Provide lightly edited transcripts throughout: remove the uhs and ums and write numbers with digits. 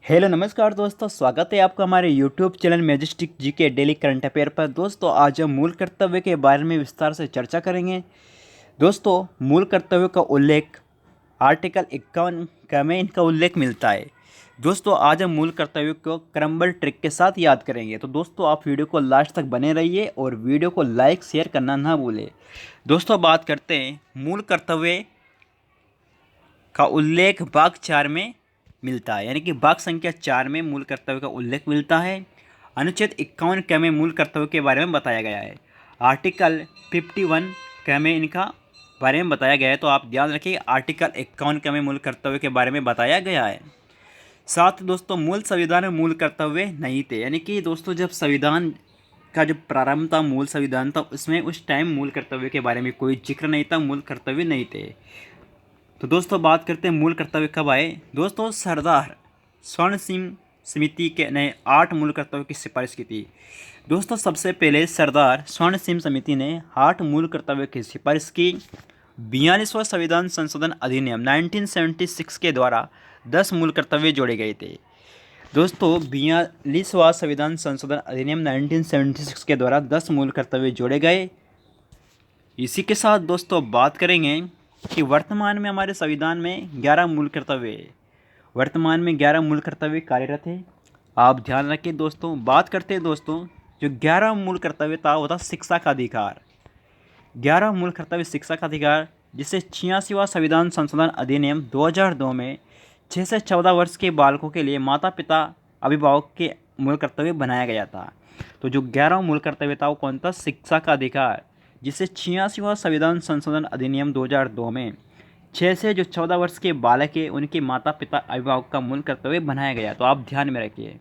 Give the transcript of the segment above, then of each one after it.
Hello नमस्कार दोस्तों, स्वागत है आपका हमारे यूट्यूब चैनल मैजेस्टिक जी के डेली करंट अफेयर पर। दोस्तों आज हम मूल कर्तव्य के बारे में विस्तार से चर्चा करेंगे। दोस्तों मूल कर्तव्य का उल्लेख आर्टिकल 51 में इनका उल्लेख मिलता है। दोस्तों आज हम मूल कर्तव्य को क्रमबद्ध ट्रिक के साथ याद करेंगे, तो दोस्तों आप वीडियो को लास्ट तक बने रहिए और वीडियो को लाइक शेयर करना ना भूलें। दोस्तों बात करते हैं मूल कर्तव्य का उल्लेख भाग 4 में मिलता है, यानी कि भाग संख्या 4 में मूल कर्तव्य का उल्लेख मिलता है। अनुच्छेद 51 क में मूल कर्तव्य के बारे में बताया गया है। आर्टिकल 51 क में इनका बारे में बताया गया है, तो आप ध्यान रखिए आर्टिकल 51 क में मूल कर्तव्य के बारे में बताया गया है। साथ दोस्तों मूल संविधान में मूल कर्तव्य नहीं थे, यानी कि दोस्तों जब संविधान का जो प्रारंभ था, मूल संविधान था, उसमें उस टाइम मूल कर्तव्य के बारे में कोई जिक्र नहीं था, मूल कर्तव्य नहीं थे। तो दोस्तों बात करते हैं मूल कर्तव्य कब आए। दोस्तों सरदार स्वर्ण सिंह समिति के ने 8 मूल कर्तव्य की सिफारिश की थी। दोस्तों सबसे पहले सरदार स्वर्ण सिंह समिति ने 8 मूल कर्तव्य की सिफारिश की। 42वां संविधान संशोधन अधिनियम 1976 के द्वारा 10 मूल कर्तव्य जोड़े गए थे। दोस्तों 42वां संविधान संशोधन अधिनियम 1976 के द्वारा 10 मूल कर्तव्य जोड़े गए। इसी के साथ दोस्तों बात करेंगे कि वर्तमान में हमारे संविधान में 11 मूल कर्तव्य है। वर्तमान में 11 मूल कर्तव्य कार्यरत है। आप ध्यान रखें दोस्तों। बात करते हैं दोस्तों, जो 11 मूल कर्तव्य था वो था शिक्षा का अधिकार। 11 मूल कर्तव्य शिक्षा का अधिकार, जिसे 86वां संविधान संशोधन अधिनियम 2002 में 6 से 14 वर्ष के बालकों के लिए माता पिता अभिभावक के मूल कर्तव्य बनाया गया था। तो जो 11 मूल कर्तव्य था वो कौन था? शिक्षा का अधिकार, जिसे 86वां संविधान संशोधन अधिनियम 2002 में 6 से जो 14 वर्ष के बालक है उनके माता पिता अभिभावक का मूल कर्तव्य बनाया गया। तो आप ध्यान में रखिए।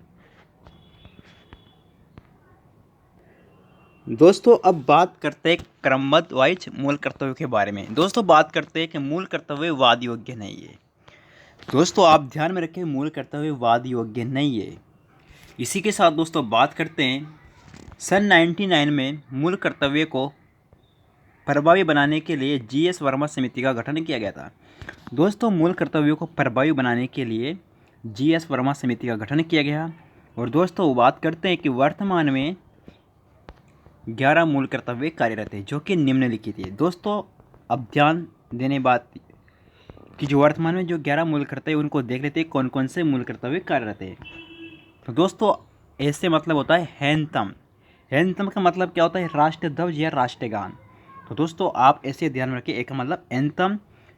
दोस्तों अब बात करते हैं क्रमबद्ध वाइज मूल कर्तव्य के बारे में। दोस्तों बात करते हैं कि मूल कर्तव्य वाद योग्य नहीं है। दोस्तों आप ध्यान में रखें, मूल कर्तव्य वाद योग्य नहीं है। इसी के साथ दोस्तों बात करते हैं सन 99 में मूल कर्तव्य को प्रभावी बनाने के लिए जीएस वर्मा समिति का गठन किया गया था। दोस्तों मूल कर्तव्यों को प्रभावी बनाने के लिए जीएस वर्मा समिति का गठन किया गया। और दोस्तों बात करते हैं कि वर्तमान में 11 मूल कर्तव्य कार्यरत है, जो कि निम्नलिखित है। दोस्तों अब ध्यान देने बात कि जो वर्तमान में जो 11 मूल कर्तव्य उनको देख लेते हैं कौन कौन से मूल कर्तव्य कार्यरत है। तो दोस्तों ऐसे मतलब होता है हैंतम। हैंतम का मतलब क्या होता है? राष्ट्र ध्वज या राष्ट्रगान। तो दोस्तों आप ऐसे ध्यान में रखिए, एक का मतलब एंथम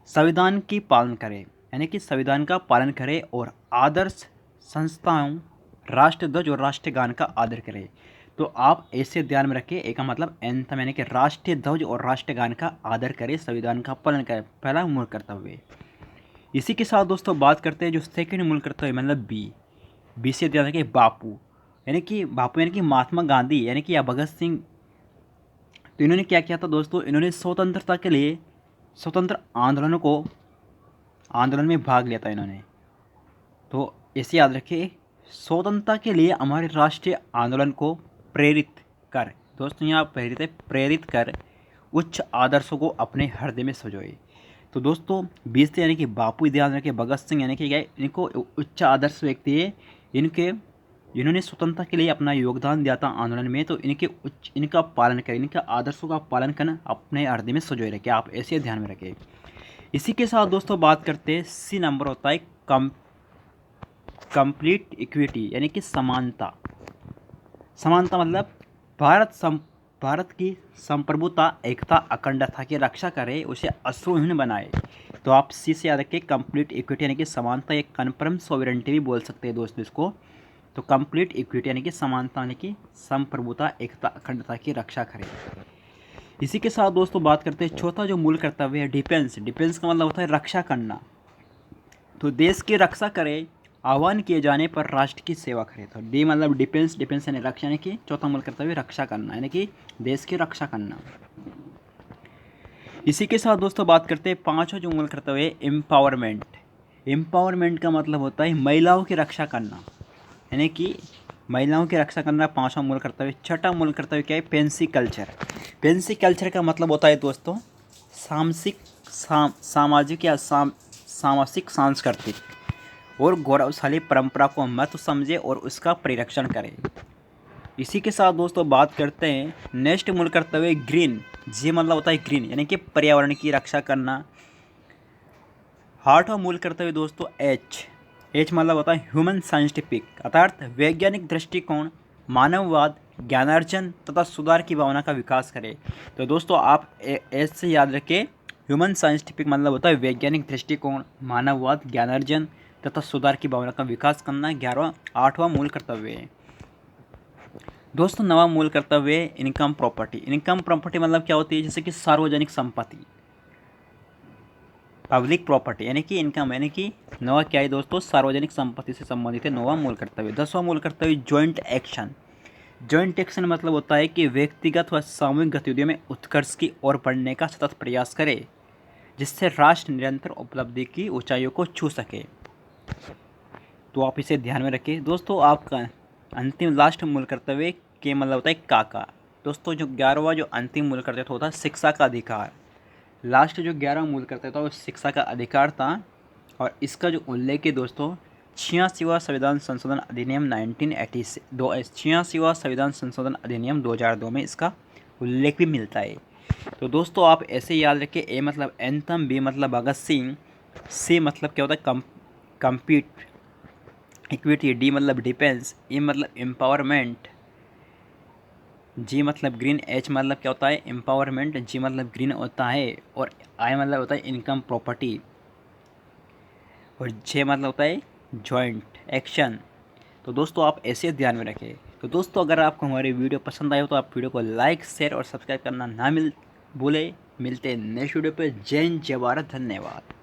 संविधान की पालन करे, यानी कि संविधान का पालन करे और आदर्श संस्थाओं राष्ट्र ध्वज और राष्ट्रगान का आदर करे। तो आप ऐसे ध्यान में रखिए, एक का मतलब एंथम यानी कि राष्ट्रीय ध्वज और राष्ट्रगान का आदर करे, संविधान का पालन करे, पहला मूल कर्तव्य। इसी के साथ दोस्तों बात करते हैं जो सेकंड मूल कर्तव्य मतलब बी से ध्यान रखिए बापू, यानी कि महात्मा गांधी यानी कि या भगत सिंह। तो इन्होंने क्या किया था दोस्तों? इन्होंने स्वतंत्रता के लिए स्वतंत्र आंदोलन में भाग लिया था इन्होंने। तो ऐसे याद रखिए, स्वतंत्रता के लिए हमारे राष्ट्रीय आंदोलन को प्रेरित कर, दोस्तों यहाँ प्रेरित है, प्रेरित कर उच्च आदर्शों को अपने हृदय में सजोए। तो दोस्तों 20 यानी कि बापू, ध्यान रखिए भगत सिंह यानी कि क्या है? इनको उच्च आदर्श व्यक्ति है, इन्होंने स्वतंत्रता के लिए अपना योगदान दिया था आंदोलन में। तो इनका पालन करें, इनका आदर्शों का पालन करना अपने हृदय में सजोए रखें, आप ऐसे ध्यान में रखें। इसी के साथ दोस्तों बात करते हैं सी नंबर होता है कंप्लीट इक्विटी, यानी कि समानता। समानता मतलब भारत की संप्रभुता, एकता, अखंडता की रक्षा करे, उसे अश्रुहीन बनाए। तो आप सी से याद रखें कंप्लीट इक्विटी यानी कि समानता, एक कन्फर्म सोवरेंटी भी बोल सकते हैं दोस्तों इसको। तो कंप्लीट इक्विटी यानी कि समानता यानी कि संप्रभुता, एकता, अखंडता की रक्षा करे। इसी के साथ दोस्तों बात करते हैं चौथा जो मूल कर्तव्य है डिफेंस। डिफेंस का मतलब होता है रक्षा करना। तो देश की रक्षा करे, आह्वान किए जाने पर राष्ट्र की सेवा करे। तो डी मतलब डिफेंस, डिफेंस यानी रक्षा, यानी कि चौथा मूल कर्तव्य रक्षा करना, यानी कि देश की रक्षा करना। इसी के साथ दोस्तों बात करते हैं पांचवा जो मूल कर्तव्य है एम्पावरमेंट। एम्पावरमेंट का मतलब होता है महिलाओं की रक्षा करना, यानी कि महिलाओं की रक्षा करना पांचवा मूल कर्तव्य। छठा मूल कर्तव्य क्या है? Pence culture. पेंसी कल्चर का मतलब होता है दोस्तों सामाजिक या सामाजिक सांस्कृतिक और गौरवशाली परंपरा को महत्व समझे और उसका परिरक्षण करें। इसी के साथ दोस्तों बात करते हैं नेक्स्ट मूल कर्तव्य ग्रीन। जी मतलब होता है ग्रीन यानी कि पर्यावरण की रक्षा करना। 8वां मूल कर्तव्य दोस्तों एच मतलब होता है ह्यूमन साइंटिफिक अर्थात वैज्ञानिक दृष्टिकोण, मानववाद, ज्ञानार्जन तथा सुधार की भावना का विकास करें। तो दोस्तों आप एच से याद रखें, ह्यूमन साइंटिफिक मतलब होता है वैज्ञानिक दृष्टिकोण, मानववाद, ज्ञानार्जन तथा सुधार की भावना का विकास करना 8वां मूल कर्तव्य है। दोस्तों 9वां मूल कर्तव्य है इनकम प्रॉपर्टी। इनकम प्रॉपर्टी मतलब क्या होती है, जैसे कि सार्वजनिक संपत्ति, पब्लिक प्रॉपर्टी यानी कि इनकम, यानी कि 9वां क्या है दोस्तों, सार्वजनिक संपत्ति से संबंधित है 9वां मूल कर्तव्य। 10वां मूल कर्तव्य जॉइंट एक्शन। जॉइंट एक्शन मतलब होता है कि व्यक्तिगत व सामूहिक गतिविधियों में उत्कर्ष की ओर बढ़ने का सतत प्रयास करे, जिससे राष्ट्र निरंतर उपलब्धि की ऊंचाइयों को छू सके। तो आप इसे ध्यान में रखिए। दोस्तों आपका अंतिम लास्ट मूल कर्तव्य के मतलब होता है काका। दोस्तों जो 11वां जो अंतिम मूल कर्तव्य होता है शिक्षा का अधिकार। लास्ट जो 11वां मूल कर्तव्य था वो शिक्षा का अधिकार था, और इसका जो उल्लेख है दोस्तों 86वां संविधान संशोधन अधिनियम 86वां संविधान संशोधन अधिनियम 2002 में इसका उल्लेख भी मिलता है। तो दोस्तों आप ऐसे याद रखें, ए मतलब एंथम, बी मतलब भगत सिंह, सी मतलब क्या होता है कम्पीट इक्विटी, डी मतलब डिफेंस, ई मतलब एम्पावरमेंट, जी मतलब ग्रीन, एच मतलब क्या होता है एम्पावरमेंट, जी मतलब ग्रीन होता है, और आई मतलब होता है इनकम प्रॉपर्टी, और जे मतलब होता है जॉइंट एक्शन। तो दोस्तों आप ऐसे ध्यान में रखें। तो दोस्तों अगर आपको हमारी वीडियो पसंद आए हो तो आप वीडियो को लाइक, शेयर और सब्सक्राइब करना ना भूले। मिलते हैं नेक्स्ट वीडियो पे। जय हिंद, जय भारत, धन्यवाद।